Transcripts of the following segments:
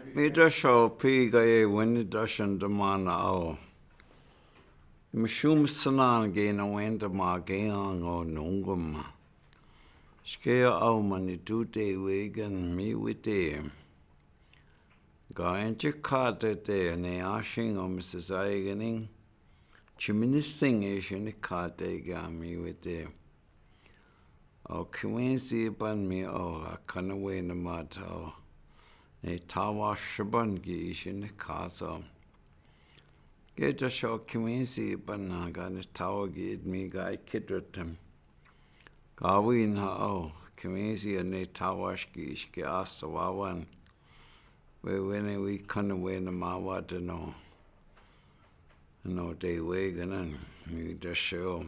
Mida show piga e wini dashan damana o. Gimishoomisinaan gena wenda ma geang o nungum. Skea au mani du dewe'igan mi wite. Ga enje kade de ne ashing o Mrs. Aiganing. Chiminising ni kade ga mi wite. O kiwensi ban mi o akanawe na mata o. Ne tawa shaban gi ni kaso. Geta show kiwensi ban na ga ne tawa gi mi ga ikidrutem. Gawi na o kiwensi ne tawa shki ishki asawawan. We kanawe na mawata no. No dewe'igan mi da show.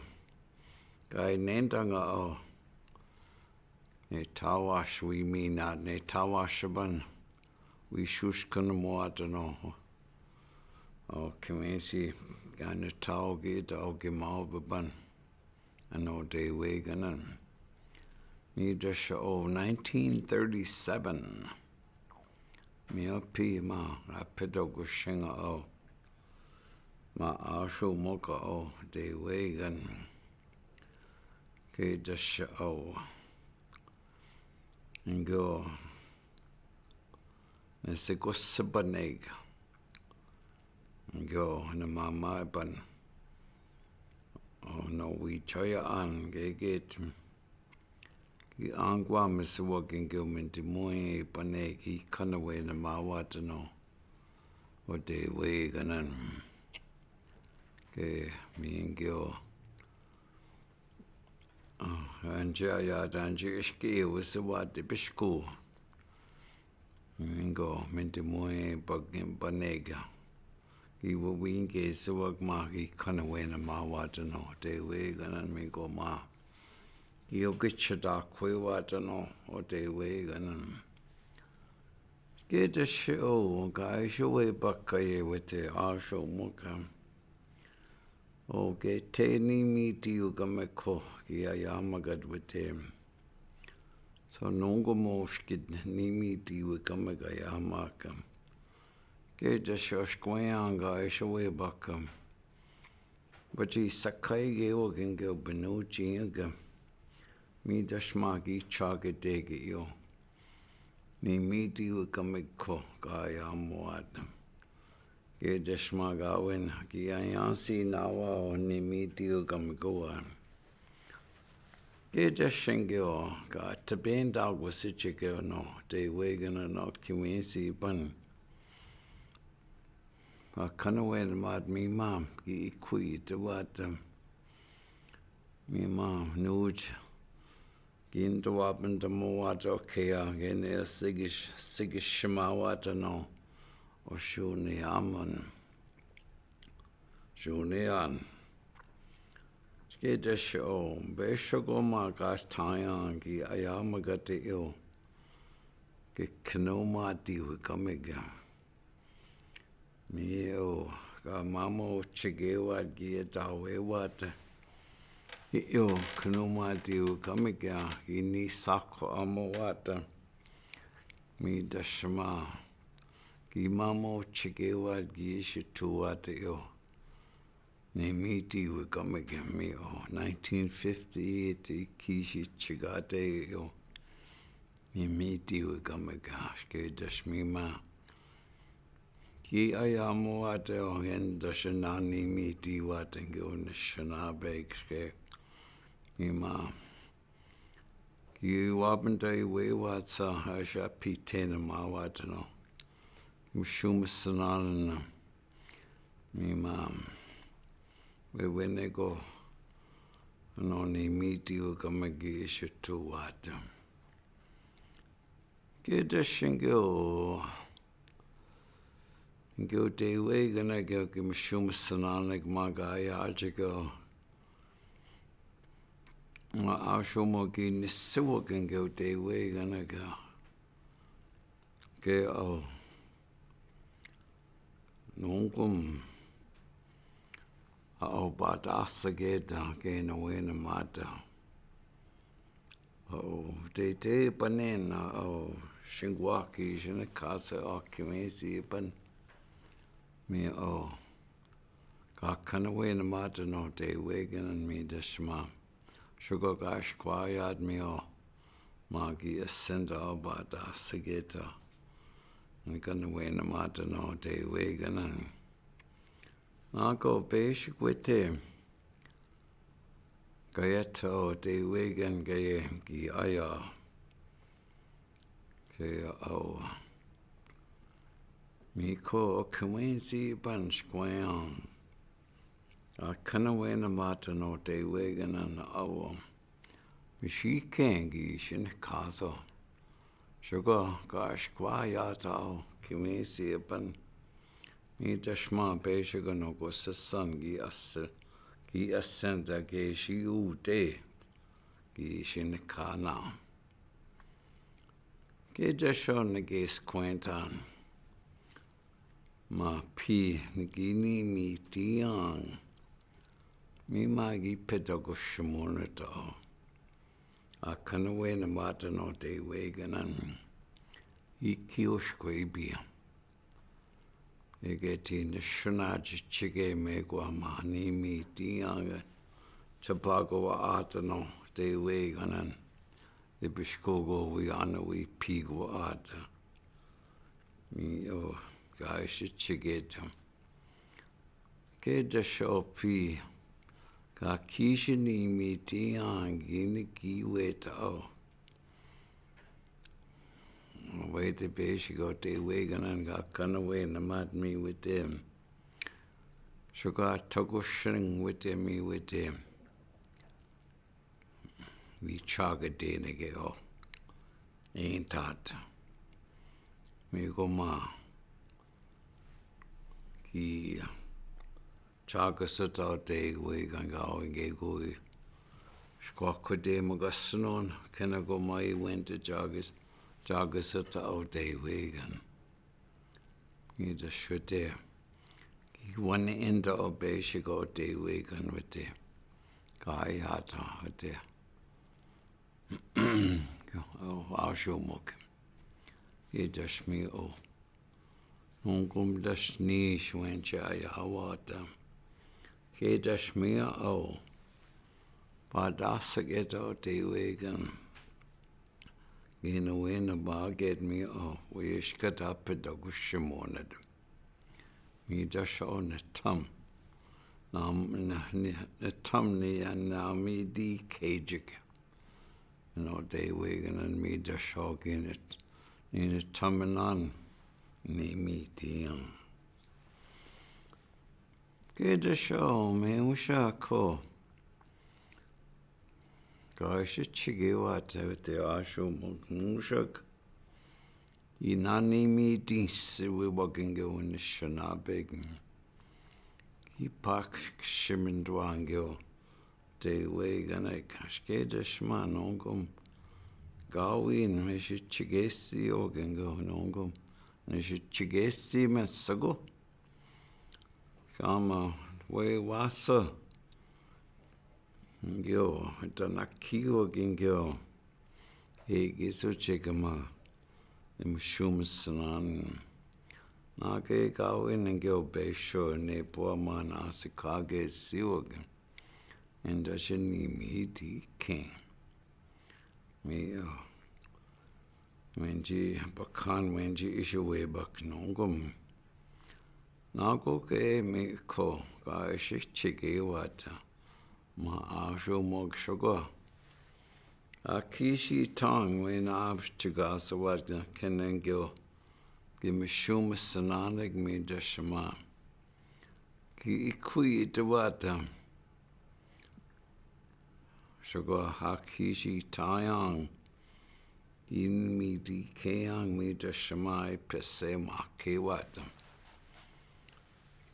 Gai nendanga o. Ne tawa shwi mi na ne tawa shaban. We shush kanamuata no. O kiwensi gana tau git o gimau baban. Ano dewe'igan. Mi da show 1937. Mi api ma apidogo shinga o. Ma Aazhoomog o dewe'igan. Ke da show. Ngo. Nesigos sabaneg. Ngo na mama ban. Oh no, we chaya an get. Ki angwa miswagin go minti moe baneg he kanawe na mawata no. O dewe'igan. Ke mi ngo. Anjaya danji ishki wisawati bishku. Ngo minti moe bagin banega. Iwa winge sawag ma ki kanawe na mawata no. Dewe'igan mi go ma. Iyo gichada kwe wata no. O dewe'igan. Geta show ga showe bakaye wite Aazhoomog. O ge te ni miti ugameko ki Ayaamagad wite. So nongo moshkid ni miti ugamega Ayaamaka. Geta shoshkweanga showe bakam. Baji sakai ge ogingo benuchi aga. Mi dashmagi chaga dege yo. Ni miti ugameko ga Ayaamawad. Ke dashmaga wen ki ayansi nawa o ni miti ugamegoa. Ke dashengyo ga tabenda wasichige no dewe'igan no kiwensi ban. A kanawe mad mi mam ki ikui te wata. Mi mam nuj. Ginto wapen te moata kea gene sigish shimawata no. O shuni aman. Shuni an. Skete show. Beshogo ma gas tayan ki Ayaamagate il. Ke kanoma diwi kamiga. Mi o ga mamo chigewad gi dawe wata. Yo kanoma diwi kamiga. Ini sako amawata. Mi dashma. Ki mamo chigewad gi shituwata yo. Ne miti ugamega mi o 1950 kishi chigate yo. Ne miti ugamega shke dashmima. Ki Ayaamawate o hen dashanani miti watango Anishinaabe shke. Ima. Ki wabante we watsa hasha pitena mawatano. Gimishoomisinaan. Ima. We wenego. No ni miti ugamagi ishitu wata. Geta shingo. Ngo dewe'igan go Gimishoomisinaan maga Ayaabajichigaazod. Ma Aazhoomog nisiwagan go dewe'igan go. Ke o. Nungum. O bat asageda gena wena mata. O de banena o shingwaki shina kasa o kimesi pan me o ka kana we na mata no dewe'igan and me dashma sugar gash kwayad me o magi ascenda o bada sigeta and kana we na mata no dewe'igan and go Bezhig with him gayeto dewe'igan gaye gi aya ke o mi ko kumwensi ban squayon a kana we na mata no dewe'igan and o mi shi kengi shin kaso sugar gash kwayata kumwensi ban mi dashma Bezhig no go sasan gi ascenda ge shi u de gi shin kana ge dashon ge squentan ma pi nigini mi tiang mi magi pedagoshmonito a kana we na mata no dewe'igan and ikioshkwebia egeti na Ayaabajichigaazod Omaa ni mi tiang tabago ata no dewe'igan and the bishkogo we ana we pigo ata mi o Ayaabajichigaazod ke da shopi ka kishini mi tiang gini kiweta o way the Bezhig o dewe'igan and ga kana we na mat me with them sugar togoshin with them me with them we chaga denige o ain't that me go ma ki chaga sata dewe'igan ga inge go squakode magasnon kana go mai went to jagasata o dewe'igan ni da shote one end o Bezhig o dewe'igan with the gayata with the Aazhoomog ye dash me o nungum dash ni shwencha ayawata ye dash me o badasaget o dewe'igan gina wena ba get me o wishkata pedagoshmonad mi dash o na tam na tam ni na mi di kajik no dewe'igan and me dash o in it ni tamanan ni mi tiang ke dash o me usha ko Ayaabajichigaazod with the Aazhoomog mushak inani mi dis we walking go in the Anishinaabe he pak shimindwangyo dewe'igan e kashke dashma nongum gawin me shi chigesi ogengo nongum me shi chigesi mesago kama we wasa Gyo, Danakio Gingyo, Giso Chigama, Gimishoomisinaan, Nage Gawin and Gyo Besho, Nepoaman Asikage Siwag, and Dashini Miti King. Me, Wenji Bakan Wenji Ishuwe Baknongum. Nago ke me ko, Ayaabajichigaazod. Ma Aazhoomog sugar. A kishi tong when Ayaabajichigaazod kenen gyo Gimishoomisinaan me dashma. Ki ikui dewata. Sugar ha kishi tayang. In mi di kayang me dashma pesema kewata.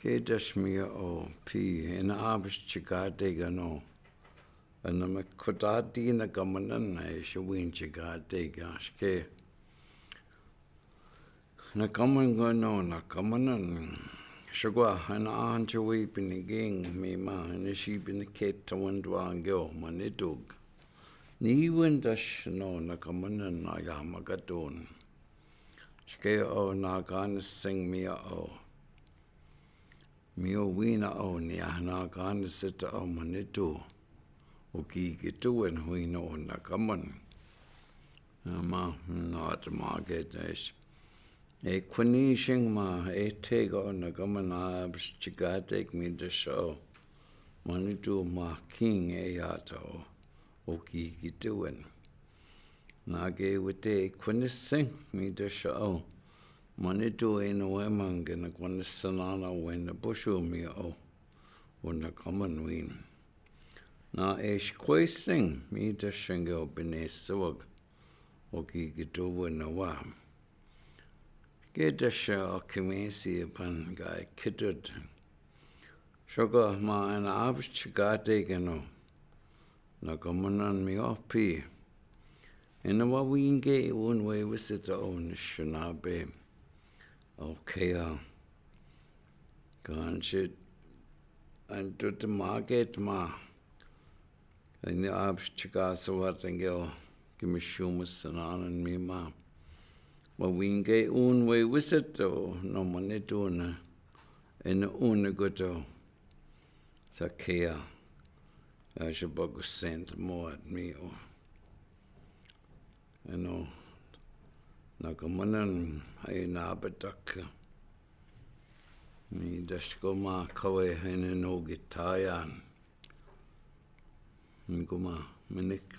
Ke dashmia o pi in Ayaabajichigaazod no and me kodadi na gamanan na shwin chigaazod ke na gaman go no na gamanan shugwa na anjui biniging me ma na shi bin ket tawandwangyo manidug ni wendash no na gamanan na yamagadon Skea o nā kāna sing mia o. Mio wina o ni a nā kāna sita o manitu. O ki tuan huina o na kaman. Ma nā te market is. E kwani shing ma e tega o na kaman Ayaabajichigaazod mi de show. Manitu ma king e ata o ki tuan. Nā ge wite e kwani sing mi de show. Manitu e no emang na kwani sanana wena bushu mi o na kaman win. Nā e shkwe sing mi de shinga o bine suwag o ki tuan na wa. Ge de sha o kimesi pan gai kitut. Shoga ma ana Ayaabajichigaazod no na kamanan mi opi. Ena wa winge unwe wisita o Anishinaabe. Okay, kanskje en tutte market ma en Ayaabajichigaazod en Gimishoomisinaan en mi ma. Wa winge unwe wisita o no manituna en unaguto sa kea. Ayaabajichigaazod sent more at me o. Eno nakamanan ay nabadak. Mi dasko ma kawe hene no gitayan. Nguma minik.